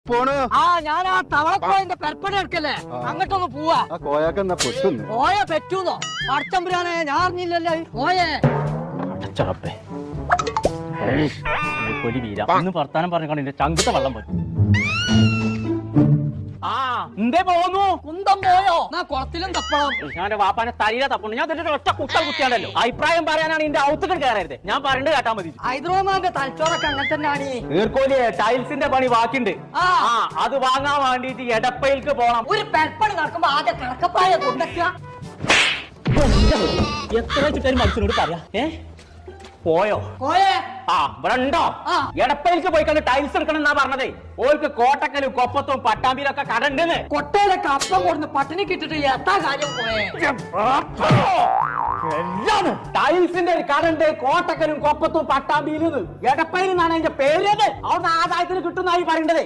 ഞാൻ ആ തവളക്കോയന്റെ പെരപ്പണി എടുക്കല്ലേ അങ്ങോട്ടൊന്ന് പോവാ. കോയ പറ്റൂന്നോ? പടച്ചമ്പുരാനെ ഞാൻ അറിഞ്ഞില്ലല്ലോ. കോയേ കൊലി വീര ഇന്ന് വർത്താനം പറഞ്ഞു എന്റെ ചങ്കത്തെ വെള്ളം പോയി. എന്തേ പോന്നു? കുന്തം പോയോ? എന്നാ കുളത്തിലും തപ്പണം. ഞാൻ വാപ്പാനെ തലയിലെ തപ്പുണ്ട്. ഞാൻ ഇതിന്റെ ഒറ്റ കുട്ട കുത്തിയാണ്ടല്ലോ. അഭിപ്രായം പറയാനാണ് എന്റെ ഔത്തുകൾ കയറരുത്. ഞാൻ പറഞ്ഞിട്ട് കേട്ടാ മതി. ഹൈദരാബാദിന്റെ തലച്ചോറൊക്കെ അങ്ങനെ തന്നെയാണ്. നീർക്കോലിയെ ടൈൽസിന്റെ പണി ബാക്കിണ്ട്. അത് വാങ്ങാൻ വേണ്ടിട്ട് എടപ്പയിലേക്ക് പോണം. ഒരു പെരപ്പണി നടക്കുമ്പോ ആദ്യം കണക്കപ്പായ കൊണ്ടുവയ്ക്കുക. എത്ര വെച്ചിട്ട് മനുഷ്യനോട് പറയാ പോയോ? കോയേ ഇവിടെ ഉണ്ടോ? എടപ്പയിലേക്ക് പോയി കണ്ട് ടൈൽസ് എടുക്കണം എന്നാ പറഞ്ഞതേ. ഓൾക്ക് കോട്ടക്കലും കൊപ്പത്തും പട്ടാമ്പിയിലൊക്കെ കടണ്ടെന്ന്. കൊട്ടയിലൊക്കെ അപ്പം കൊടുന്ന് പട്ടിണി കിട്ടിട്ട് എത്താ കാര്യം പോയേ. ടൈൽസിന്റെ ഒരു കടണ്ട് കോട്ടക്കലും കൊപ്പത്തും പട്ടാമ്പിയിലും. എടപ്പയിൽ നിന്നാണ് അതിന്റെ പേര്. അവിടുന്ന് ആദായത്തിന് കിട്ടുന്നായി പറയേണ്ടത്.